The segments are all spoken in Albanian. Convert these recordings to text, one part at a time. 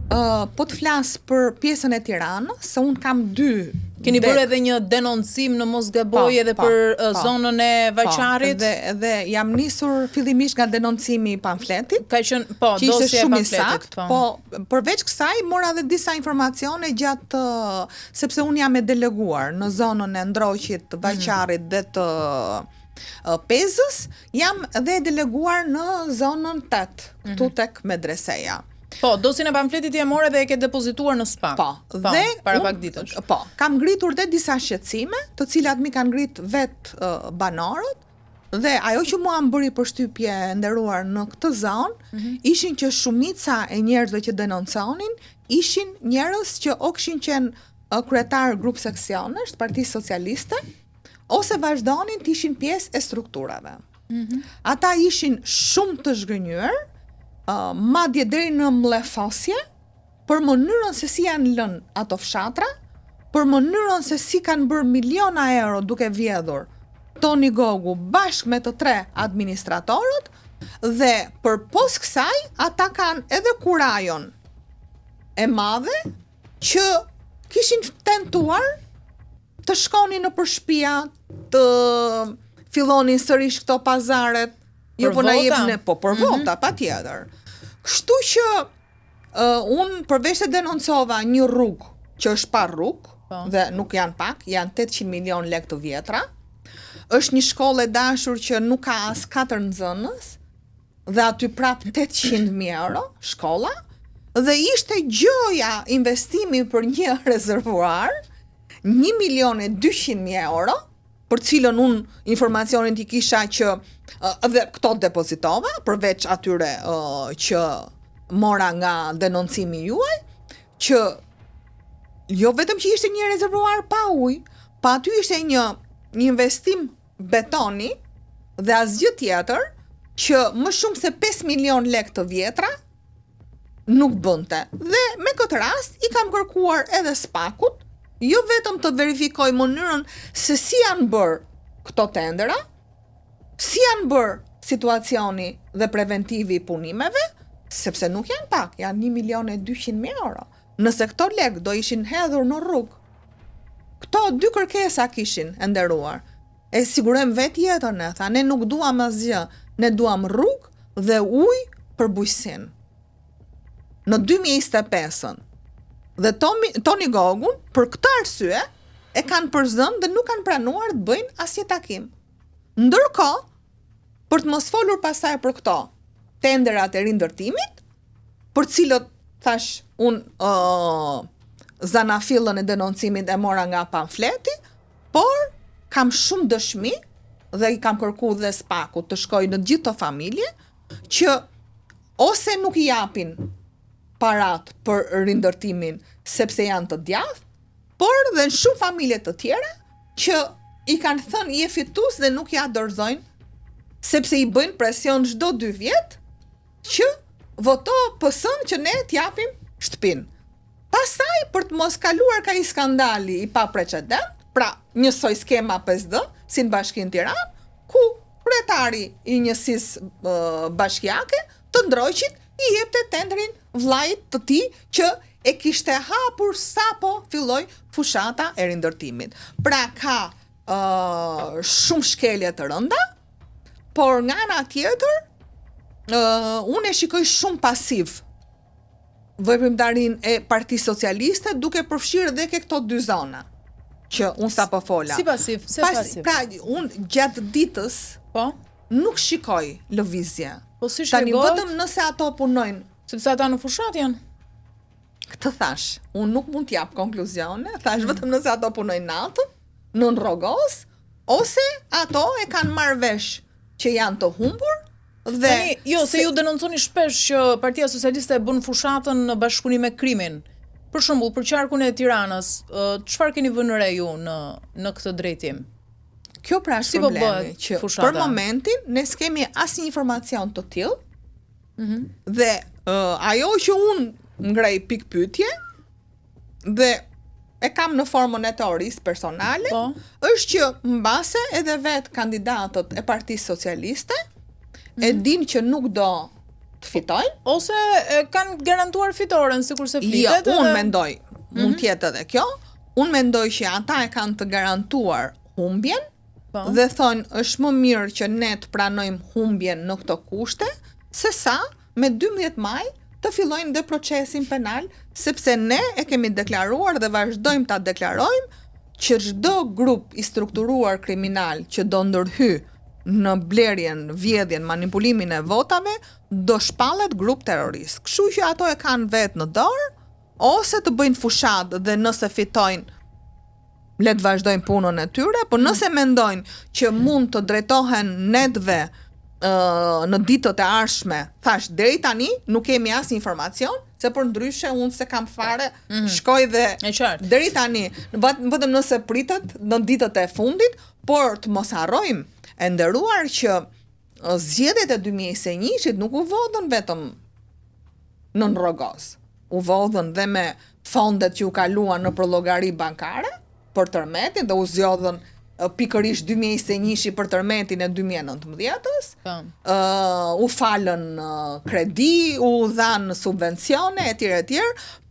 po të flas për pjesën e Tiranës, se unë kam dy. Keni bërë edhe një denoncim në Mosgaboj edhe për zonën e Vajçarit? Dhe jam nisur fillimisht nga denoncimi i pamfletit. Ka qenë, që ishte dosja e shumë i pamfletit. saktë, po përveç kësaj mora edhe disa informacione gjatë sepse unë jam e deleguar në zonën e Ndroqit, Vajçarit dhe të Pezës, jam dhe deleguar në zonën 8, këtu tek medreseja. Po, dosjen e pamfletit e morë dhe e ke depozituar në SPAK. Dhe para pak ditësh. Po, kam ngritur dhe disa shqetësime, të cilat mi kanë ngrit vetë banorët, dhe ajo që mua më bëri përshtypje nderuar në këtë zonë, ishin që shumica e njerëzve që denonconin, ishin njerëz që o kishin qenë kryetar grup seksionesh të Partisë Socialiste, ose vazhdonin të ishin pjesë e strukturave. Ata ishin shumë të zhgënjur, madje deri në mllefosje, për mënyrën se si janë lënë ato fshatra, për mënyrën se si kanë bërë miliona euro duke vjedhur Toni Gogu bashkë me të 3 administratorët, dhe për pos kësaj, ata kanë edhe kurajon e madhe që kishin tentuar të shkonin në përshpia, të fillonin sërish këto pazaret, jo po na jepne, po për vota, patjetër. Kështu që unë përveç se denoncova një rrugë që është pa rrugë, dhe nuk janë pak, janë 800 milion lek të vjetra, është një shkollë e dashur që nuk ka as 4 nxënës, dhe aty prap 800.000 euro shkolla, dhe ishte gjoja investimi për një rezervuar, 1.200.000 euro, për cilën unë informacionin t'i kisha që dhe këto depozitova, përveç atyre që mora nga denoncimi juaj, që jo vetëm që ishte një rezervuar pa ujë, pa aty ishte një investim betoni dhe asgjë tjetër, që më shumë se 5 milion lek të vjetra nuk bënte. Dhe me këtë rast i kam kërkuar edhe SPAK-ut, jo vetëm të verifikoj mënyrën se si janë bërë këto tendera, si janë bërë situacioni dhe preventivi i punimeve, sepse nuk janë pak, janë 1.200.000 euro. Nëse këto lek do ishin hedhur në rrugë, këto 2 kërkesa kishin nderuar. E sigurojmë vetë jetën ne, tha, ne nuk duam asgjë, ne duam rrugë dhe ujë për bujqësinë. Në 2025-ën, dhe Toni Gogun, për këtë arsye, e kanë përzënë dhe nuk kanë pranuar të bëjnë asnjë takim. Ndërkohë, për të mos folur pasaj për këto tenderat e rindërtimit, për cilët thash unë zanafillën e denoncimit e mora nga pamfleti, por kam shumë dëshmi dhe i kam kërku dhe SPAK-ut të shkoj në gjithë të familje, që ose nuk i japin parat për rindërtimin sepse janë të djathtë, por dhe në shumë familje të tjera që i kanë thënë je fitus dhe nuk ja dorëzojnë, sepse i bëjnë presion çdo 2 vjet që voto PS-n që ne t'japim shtëpinë. Pastaj për të mos kaluar ka i skandali i pa precedent, pra njësoj skema PSD, si në Bashkinë Tiranë, ku kryetari i njësisë bashkiake të Ndroqit i jepte tendrin vllajit të tij që e kishte hapur sapo filloi fushata e rindërtimit. Pra ka shumë shkelje të rënda, por nga ana tjetër unë e shikoj shumë pasiv veprimtarinë e Partisë Socialiste, duke përfshirë dhe këto 2 zona që unë sapo fola. Si pasiv? Pasiv? Pra, unë gjatë ditës nuk shikoj lëvizje. Po si tani shpjegohet? Vetëm nëse ato punojnë. Sepse ata në fushat janë. Këtë thash, unë nuk mund t'jap konkluzione, thash vetëm nëse ato punojnë natën, në rrogos, ose ato e kanë marrë vesh që janë të humbur. Dhe jo, se ju denonconi shpesh që Partia Socialiste e bën fushatën në bashkëpunim me krimin. Për shembull, për qarkun e Tiranës, çfarë keni vënë re ju në këtë drejtim? Kjo pra është problemi, që fushata? Për momentin ne s'kemi asnjë informacion të tillë. Dhe ajo që unë ngrej pikë pyetje dhe e kam në formën e teorisë personale, është që mbase edhe vetë kandidatët e Partisë Socialiste e din që nuk do të fitojnë. Ose kanë garantuar fitoren, sikurse flitet. Jo, unë mendoj, mund tjetë edhe kjo, unë mendoj që ata e kanë të garantuar humbjen, dhe thonë është më mirë që ne të pranojmë humbjen në këto kushte, se sa me 12 maj të fillojnë dhe procesin penal, sepse ne e kemi deklaruar dhe vazhdojmë ta deklarojmë që çdo grup i strukturuar kriminal që do ndërhy në blerjen, vjedhjen, manipulimin e votave, do shpallet grup terrorist. Kështu që ato e kanë vetë në dorë, ose të bëjnë fushat dhe nëse fitojnë, le të vazhdojnë punën e tyre, por nëse mendojnë që mund të drejtohen netve në ditët e ardhshme, thash deri tani nuk kemi asnjë informacion, se për ndryshe unë se kam fare, shkoj dhe deri tani, vetëm nëse pritet në ditët e fundit, por të mos harrojmë e nderuar që zgjedhjet e 2021-shit nuk u vodhën vetëm në rrogoz. U vodhën dhe me fondet që u kaluan në llogari bankare për tërmetin dhe u zgjodhën pikërisht 2021 për tërmetin e 2019-s. U falën kredi, u dhanë subvencione etj.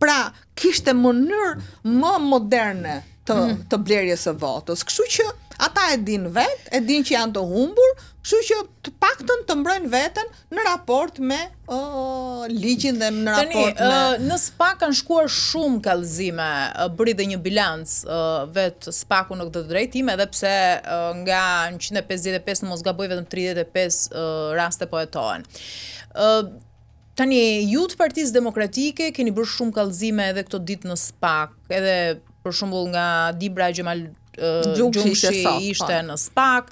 Pra kishte mënyrë më moderne të blerjes së votës. Kështu që ata e din vetë, e din që janë të humbur, kështu që të paktën të mbrojnë veten në raport me ligjin dhe në raport me... Në SPAK kanë shkuar shumë kallëzime, bëri dhe një bilanc vetë SPAK-u në këtë drejtim, edhe pse nga 155 në mos gaboj vetëm 35 raste po hetohen. Tani, ju të Partisë Demokratike keni bërë shumë kallëzime edhe këto ditë në SPAK, edhe për shembull nga Dibra Gjemal Gjungshi ishte në SPAK,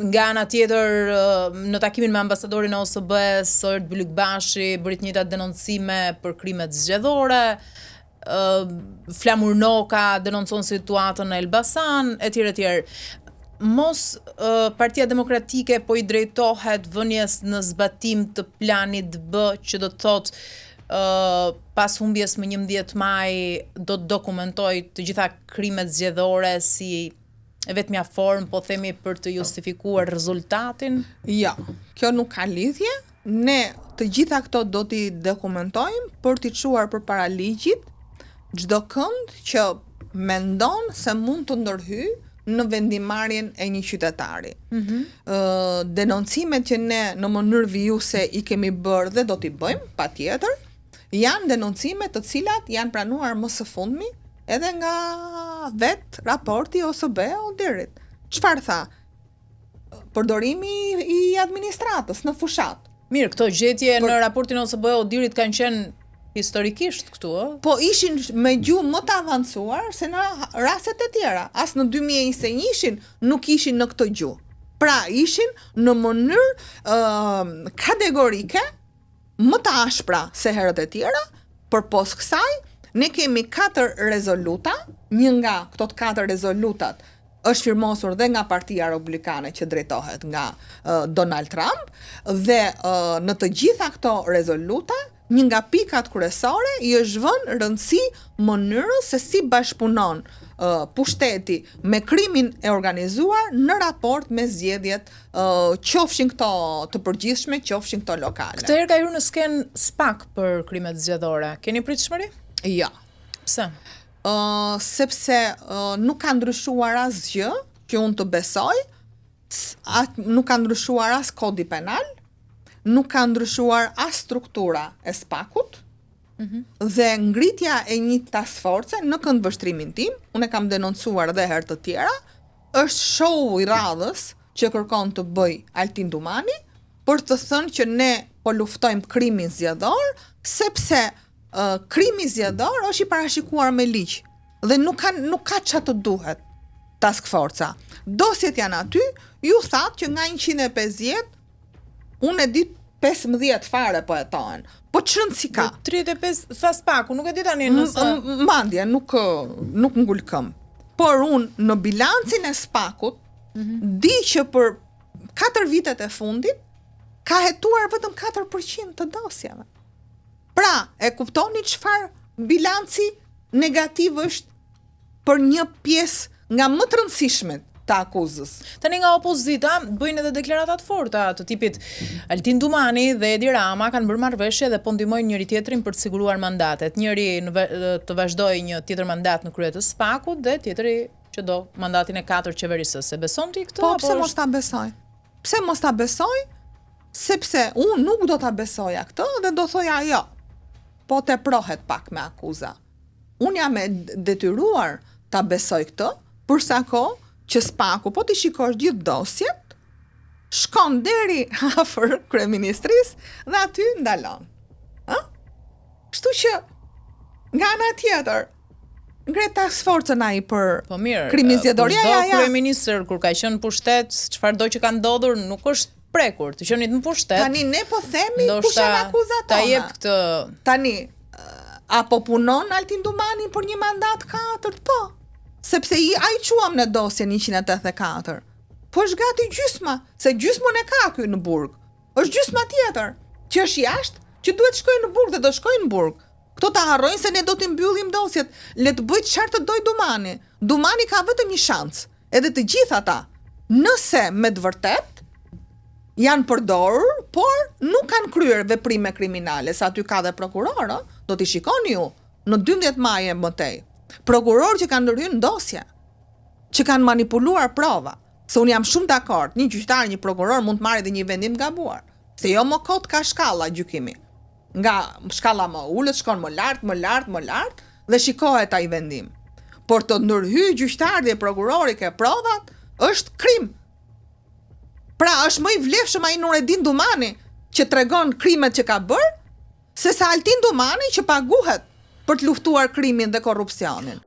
nga ana tjetër në takimin me ambasadorin e OSB-s Erd Bylykbashi bëri të njëjtat denoncime për krimet zgjedhore, Flamur Noka denoncon situatën në Elbasan, etj. Mos Partia Demokratike po i drejtohet vënies në zbatim të planit B, që do të thotë pas humbjes më 11 maj do të dokumentoj të gjitha krimet zgjedhore si vetmja formë, po themi për të justifikuar rezultatin? Jo, kjo nuk ka lidhje. Ne të gjitha këto do t'i dokumentojmë për t'i çuar përpara ligjit çdo kënd që mendon se mund të ndërhyjë në vendimarrjen e një qytetari. Denoncimet që ne në mënyrë vijuse i kemi bërë dhe do t'i bëjmë, patjetër, janë denoncime të cilat janë pranuar më së fundmi edhe nga vetë raporti OSB-Odirit. Çfarë tha? Përdorimi i administratës në fushat. Mirë, këto gjetje në raportin OSB-Odirit kanë qenë historikisht këtu, po ishin me gjuhë më të avancuar se në rastet e tjera. As në 2021-shin nuk ishin në këtë gjuhë. Pra ishin në mënyrë kategorike më të ashpra se herët e tjera, përpos kësaj ne kemi 4 rezoluta, një nga këto 4 rezolutat është firmosur dhe nga Partia Republikane që drejtohet nga Donald Trump, dhe në të gjitha këto rezoluta një nga pikat kryesore i është vënë rëndësi mënyrës se si bashkëpunon pushteti me krimin e organizuar në raport me zgjedhjet, qofshin këto të përgjithshme, qofshin këto lokale. Këtë herë ka hyrë në skenë SPAK për krimet zgjedhore. Keni pritshmëri? Jo. Pse? Sepse nuk ka ndryshuar asgjë që unë të besoj, nuk ka ndryshuar as kodi penal, nuk ka ndryshuar as struktura e SPAK-ut, dhe ngritja e një task force në këndvështrimin tim, unë e kam denoncuar dhe herë të tjera, është show i radhës që kërkon të bëj Altin Dumani, për të thënë që ne po luftojmë krimin zgjedhor, sepse krimi zgjedhor është i parashikuar me ligj dhe nuk ka çfarë të duhet task forca. Dosjet janë aty, ju thatë që nga 150, unë e di 15 fare po hetohen. Po çrënd si ka? 35 tha SPAK-u, nuk e di tani nëse mandje nuk ngul këmbë. Por unë në bilancin e SPAK-ut di që për 4 vitet e fundit ka hetuar vetëm 4% të dosjeve. Pra, e kuptoni çfarë bilanci negativ është për një pjesë nga më të rëndësishmet të akuzës. Tani nga opozita bëjnë edhe deklarata të forta të tipit Altin Dumani dhe Edi Rama kanë bërë marrëveshje dhe po ndihmojnë njëri tjetrin për të siguruar mandatet. Njëri të vazhdojë një tjetër mandat në krye të SPAK-ut dhe tjetri që do mandatin e 4 qeverisëse. Beson ti këtë? Po pse mos ta besoj? Pse mos ta besoj? Sepse unë nuk do ta besoja këtë dhe do thoja jo. Po te prohet pak me akuza. Unë jam e detyruar ta besoj këtë, përsa kohë që SPAK-u po ti shikosh gjithë dosjet, shkon deri afër kryeministrisë dhe aty ndalon. Kështu që nga ana tjetër ngret task forcën ai për po mirë, krimizjedoria ja. Kryeministër kur ka qenë në pushtet, çfarëdo që ka ndodhur nuk është prekur, të qenit në pushtet. Tani ne po themi kush janë akuzat tona. Ta jep këtë. Tani apo punon Altin Dumani për një mandat 4? Po. Sepse ai quam në dosjen 184. Po është gati gjysma, se gjysmën e ka ky në burg. Është gjysma tjetër, që është jashtë, që duhet shkojë në burg dhe do shkojë në burg. Këto ta harrojnë se ne do t'i mbyllim dosjet. Le të bëjë çfarë të doj Dumani. Dumani ka vetëm një shans. Edhe të gjithë ata, nëse me të vërtet janë përdorur, por nuk kanë kryer veprime kriminale, sa aty ka dhe prokuror, do t'i shikoni ju në 12 maj e mëtej. Prokuror që kanë ndërhyrë dosje, që kanë manipuluar prova. Se unë jam shumë dakord, një gjyqtar, një prokuror mund të marrë dhe një vendim gabuar. Se jo më kot ka shkalla gjykimi. Nga shkalla më ulët, shkon më lart, dhe shikohet ai vendim. Por të ndërhyjë gjyqtari dhe prokurori ke provat, është krim. Pra është më i vlefshëm ai Nureddin Dumani që tregon krimet që ka bërë, se sa Altin Dumani që paguhet për të luftuar krimin dhe korrupsionin.